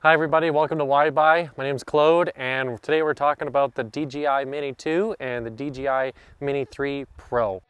Hi everybody, welcome to Why Buy. My name is Claude and today we're talking about the DJI Mini 2 and the DJI Mini 3 Pro.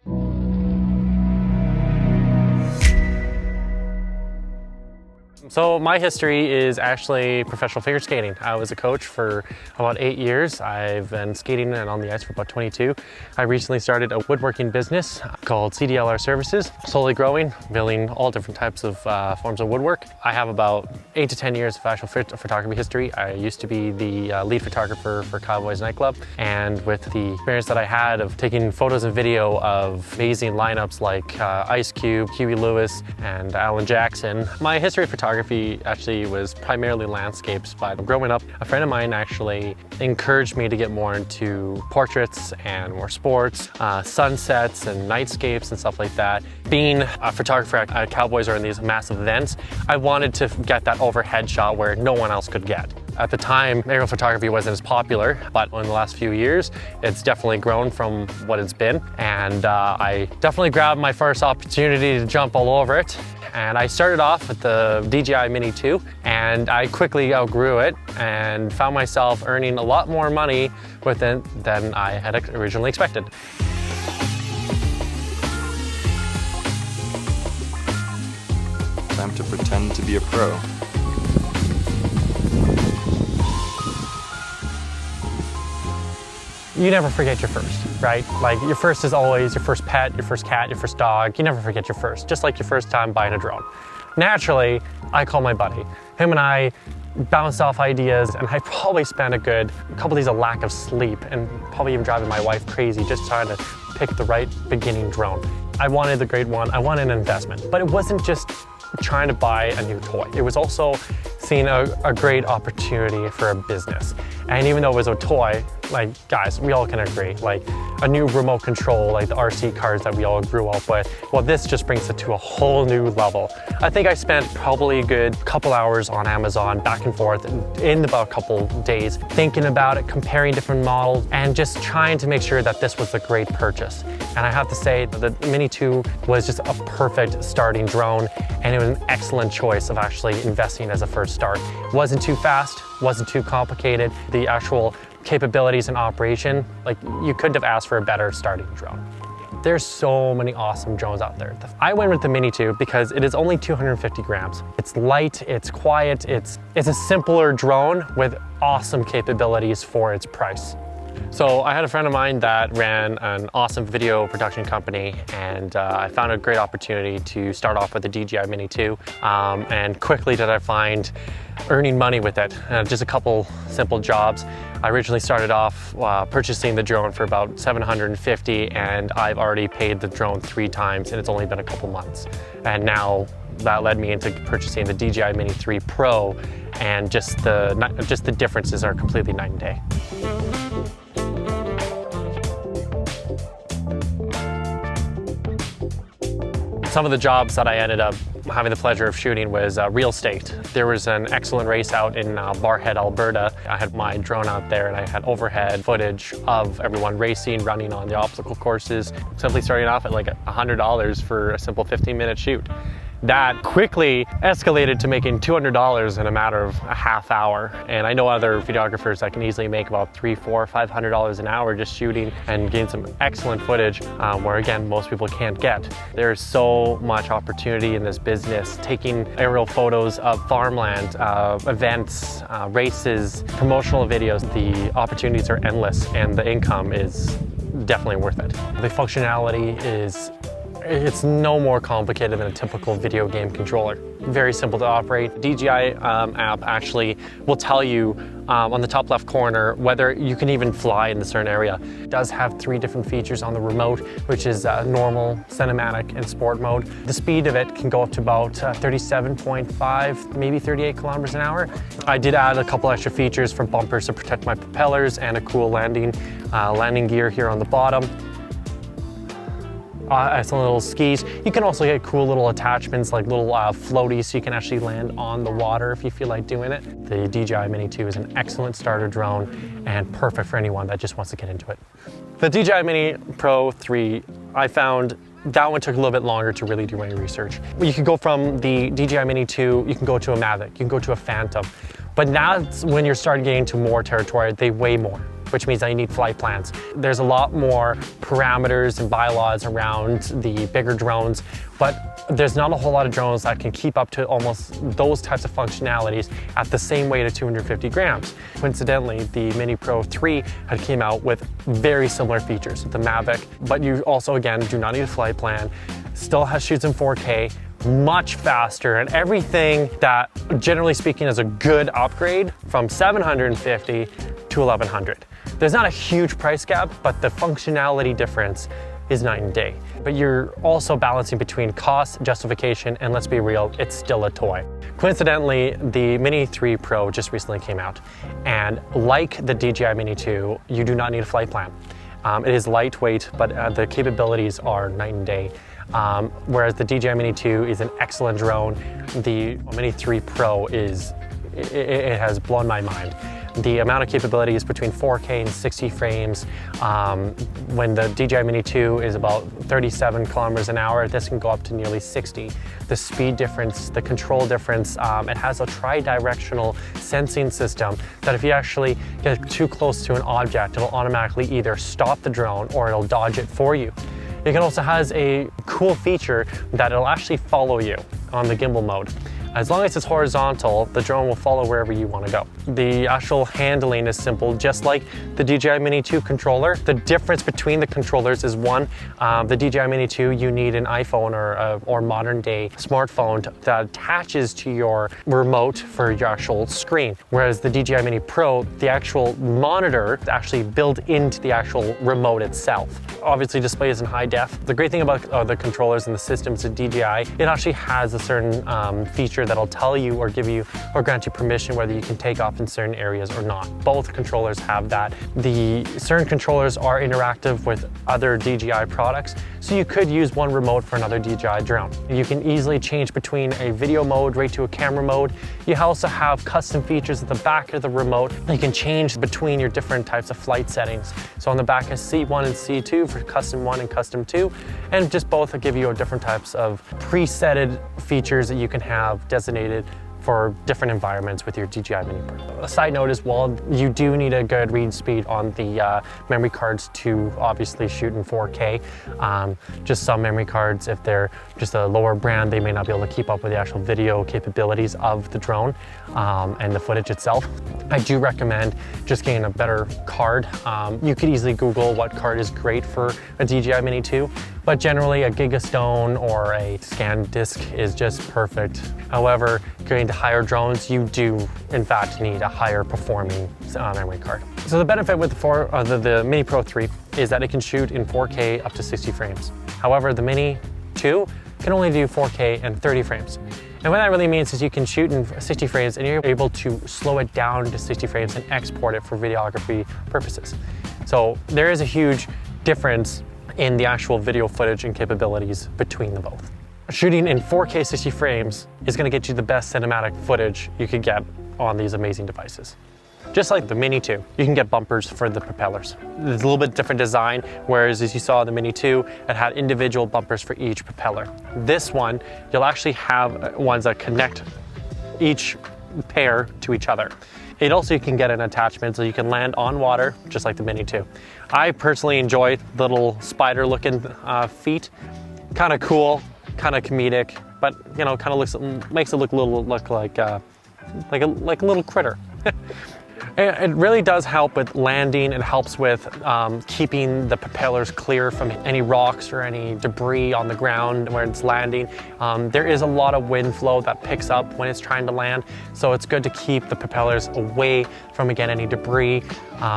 So my history is actually professional figure skating. I was a coach for about 8 years. I've been skating and on the ice for about 22. I recently started a woodworking business called CDLR Services, slowly growing, building all different types of forms of woodwork. I have about 8 to 10 years of actual photography history. I used to be the lead photographer for Cowboys nightclub, and with the experience that I had of taking photos and video of amazing lineups like Ice Cube, Huey Lewis, and Alan Jackson, my history of photography actually was primarily landscapes, but growing up, a friend of mine actually encouraged me to get more into portraits and more sports, sunsets and nightscapes and stuff like that. Being a photographer at Cowboys or in these massive events, I wanted to get that overhead shot where no one else could get. At the time, aerial photography wasn't as popular, but in the last few years, it's definitely grown from what it's been. And I definitely grabbed my first opportunity to jump all over it. And I started off with the DJI Mini 2, and I quickly outgrew it and found myself earning a lot more money with it than I had originally expected. Time to pretend to be a pro. You never forget your first, right? Like your first is always your first pet, your first cat, your first dog. You never forget your first, just like your first time buying a drone. Naturally, I call my buddy. Him and I bounced off ideas, and I probably spent a good couple days of lack of sleep and probably even driving my wife crazy just trying to pick the right beginning drone. I wanted the great one, I wanted an investment, but it wasn't just trying to buy a new toy. It was also seeing a great opportunity for a business. And even though it was a toy, like guys, we all can agree, like a new remote control, like the RC cars that we all grew up with, well, this just brings it to a whole new level. I think I spent probably a good couple hours on Amazon back and forth in about a couple days, thinking about it, comparing different models, and just trying to make sure that this was a great purchase. And I have to say the Mini 2 was just a perfect starting drone, and it was an excellent choice of actually investing as a first start. It wasn't too fast, wasn't too complicated. The actual capabilities and operation, like you couldn't have asked for a better starting drone. There's so many awesome drones out there. I went with the Mini 2 because it is only 250 grams. It's light, it's quiet, it's a simpler drone with awesome capabilities for its price. So I had a friend of mine that ran an awesome video production company, and I found a great opportunity to start off with the DJI Mini 2, and quickly did I find earning money with it. Just a couple simple jobs. I originally started off purchasing the drone for about $750, and I've already paid the drone 3 times, and it's only been a couple months. And now that led me into purchasing the DJI Mini 3 Pro, and just the differences are completely night and day. Some of the jobs that I ended up having the pleasure of shooting was real estate. There was an excellent race out in Barhead, Alberta. I had my drone out there and I had overhead footage of everyone racing, running on the obstacle courses, simply starting off at like $100 for a simple 15-minute shoot. That quickly escalated to making $200 in a matter of a half hour. And I know other photographers that can easily make about $300, $400, $500 an hour just shooting and getting some excellent footage where again, most people can't get. There's so much opportunity in this business, taking aerial photos of farmland, events, races, promotional videos. The opportunities are endless and the income is definitely worth it. The functionality it's no more complicated than a typical video game controller. Very simple to operate. The DJI app actually will tell you on the top left corner whether you can even fly in a certain area. It does have 3 different features on the remote, which is normal, cinematic, and sport mode. The speed of it can go up to about 37.5, maybe 38 kilometers an hour. I did add a couple extra features from bumpers to protect my propellers and a cool landing gear here on the bottom. Some little skis. You can also get cool little attachments like little floaties so you can actually land on the water if you feel like doing it. The DJI Mini 2 is an excellent starter drone and perfect for anyone that just wants to get into it. The DJI Mini Pro 3, I found that one took a little bit longer to really do any research. You can go from the DJI Mini 2, you can go to a Mavic, you can go to a Phantom. But now when you're starting getting to more territory, they weigh more, which means that you need flight plans. There's a lot more parameters and bylaws around the bigger drones, but there's not a whole lot of drones that can keep up to almost those types of functionalities at the same weight of 250 grams. Coincidentally, the Mini Pro 3 had came out with very similar features, the Mavic, but you also, again, do not need a flight plan, still shoots in 4K, much faster, and everything that, generally speaking, is a good upgrade from 750 to 1100. There's not a huge price gap, but the functionality difference is night and day. But you're also balancing between cost, justification, and let's be real, it's still a toy. Coincidentally, the Mini 3 Pro just recently came out, and like the DJI Mini 2, you do not need a flight plan. It is lightweight, but the capabilities are night and day. Whereas the DJI Mini 2 is an excellent drone, the Mini 3 Pro it has blown my mind. The amount of capabilities between 4K and 60 frames, when the DJI Mini 2 is about 37 kilometers an hour, this can go up to nearly 60. The speed difference, the control difference, it has a tri-directional sensing system that if you actually get too close to an object, it'll automatically either stop the drone or it'll dodge it for you. It also has a cool feature that it'll actually follow you on the gimbal mode. As long as it's horizontal, the drone will follow wherever you want to go. The actual handling is simple, just like the DJI Mini 2 controller. The difference between the controllers is one, the DJI Mini 2, you need an iPhone or modern day smartphone that attaches to your remote for your actual screen. Whereas the DJI Mini Pro, the actual monitor is actually built into the actual remote itself. Obviously displays in high def. The great thing about the controllers and the systems of DJI, it actually has a certain feature that'll tell you or give you or grant you permission whether you can take off in certain areas or not. Both controllers have that. The certain controllers are interactive with other DJI products, so you could use one remote for another DJI drone. You can easily change between a video mode right to a camera mode. You also have custom features at the back of the remote. You can change between your different types of flight settings. So on the back is C1 and C2 for custom 1 and custom 2, and just both will give you different types of presetted features that you can have designated for different environments with your DJI Mini Pro. A side note is, while you do need a good read speed on the memory cards to obviously shoot in 4K, just some memory cards, if they're just a lower brand, they may not be able to keep up with the actual video capabilities of the drone and the footage itself. I do recommend just getting a better card. You could easily Google what card is great for a DJI Mini 2, but generally a Gigastone or a scan disc is just perfect. However, getting to higher drones, you do in fact need a higher performing memory card. So the benefit with the Mini Pro 3 is that it can shoot in 4K up to 60 frames. However, the Mini 2 can only do 4K and 30 frames. And what that really means is you can shoot in 60 frames and you're able to slow it down to 60 frames and export it for videography purposes. So there is a huge difference in the actual video footage and capabilities between the both. Shooting in 4K 60 frames is going to get you the best cinematic footage you could get on these amazing devices. Just like the Mini 2, you can get bumpers for the propellers. It's a little bit different design, whereas as you saw in the Mini 2, it had individual bumpers for each propeller. This one, you'll actually have ones that connect each pair to each other. It also, you can get an attachment so you can land on water, just like the Mini 2. I personally enjoy little spider looking feet. Kind of cool, kind of comedic, but you know, kind of makes it look like a little critter. It really does help with landing. It helps with keeping the propellers clear from any rocks or any debris on the ground where it's landing. There is a lot of wind flow that picks up when it's trying to land, so it's good to keep the propellers away from, again, any debris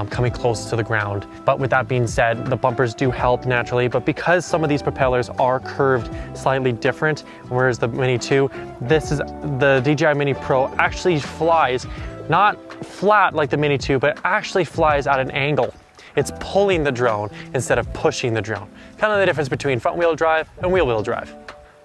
coming close to the ground. But with that being said, the bumpers do help naturally, but because some of these propellers are curved slightly different, whereas the Mini 2, the DJI Mini Pro actually flies not flat like the Mini 2, but it actually flies at an angle. It's pulling the drone instead of pushing the drone. Kind of the difference between front wheel drive and wheel drive.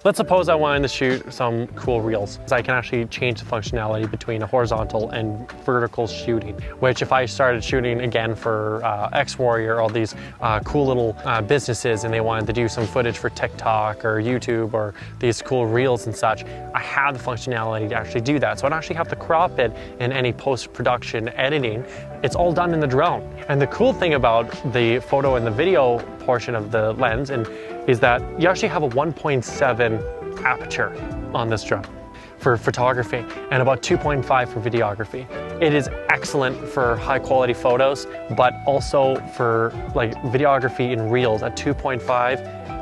Let's suppose I wanted to shoot some cool reels. I can actually change the functionality between a horizontal and vertical shooting, which if I started shooting again for X-Warrior, all these cool little businesses, and they wanted to do some footage for TikTok or YouTube or these cool reels and such, I have the functionality to actually do that. So I don't actually have to crop it in any post-production editing. It's all done in the drone. And the cool thing about the photo and the video portion of the lens is that you actually have a 1.7 aperture on this drone for photography and about 2.5 for videography. It is excellent for high quality photos, but also for like videography in reels at 2.5.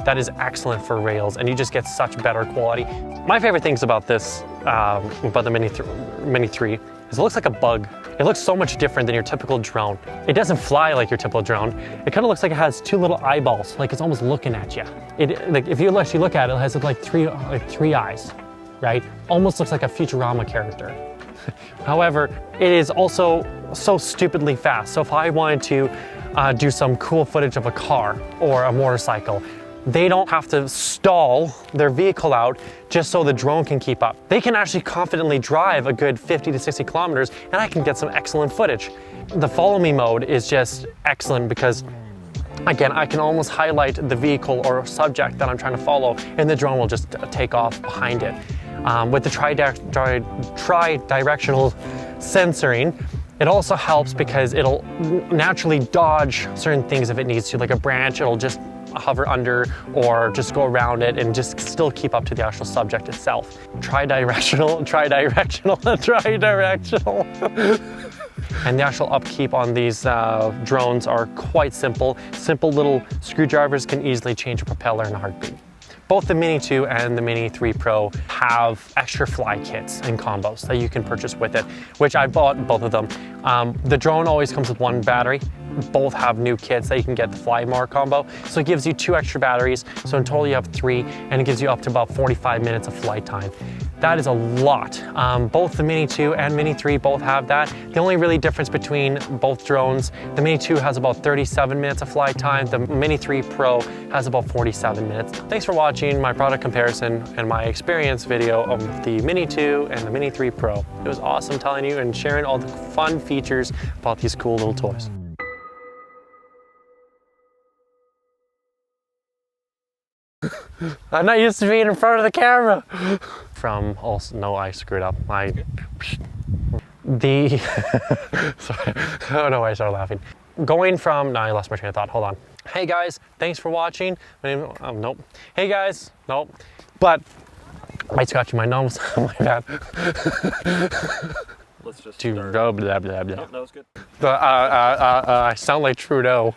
That is excellent for reels, and you just get such better quality. My favorite things about this, about the Mini 3, is it looks like a bug. It looks so much different than your typical drone. It doesn't fly like your typical drone. It kind of looks like it has two little eyeballs, like it's almost looking at you. Like if you actually look at it, it has like three eyes, right? Almost looks like a Futurama character. However, it is also so stupidly fast. So if I wanted to do some cool footage of a car or a motorcycle, they don't have to stall their vehicle out just so the drone can keep up. They can actually confidently drive a good 50 to 60 kilometers and I can get some excellent footage. The follow me mode is just excellent because, again, I can almost highlight the vehicle or subject that I'm trying to follow and the drone will just take off behind it. With the tri-directional sensoring, it also helps because it'll naturally dodge certain things if it needs to, like a branch, it'll just hover under or just go around it and just still keep up to the actual subject itself. Tri-directional. And the actual upkeep on these drones are quite simple. Simple little screwdrivers can easily change a propeller in a heartbeat. Both the Mini 2 and the Mini 3 Pro have extra fly kits and combos that you can purchase with it, which I bought both of them. The drone always comes with one battery. Both have new kits that you can get the Fly More combo. So it gives you 2 extra batteries. So in total you have 3, and it gives you up to about 45 minutes of flight time. That is a lot. Both the Mini 2 and Mini 3 both have that. The only really difference between both drones, the Mini 2 has about 37 minutes of flight time. The Mini 3 Pro has about 47 minutes. Thanks for watching my product comparison and my experience video of the Mini 2 and the Mini 3 Pro. It was awesome telling you and sharing all the fun features about these cool little toys. I'm not used to being in front of the camera. No, I screwed up. Sorry. Oh no, I started laughing. I lost my train of thought, hold on. Hey guys, thanks for watching. My name, nope. Hey guys, nope. But, I scratched my nose, my bad. Let's just blah, blah, blah, blah. Nope, that was good. I sound like Trudeau.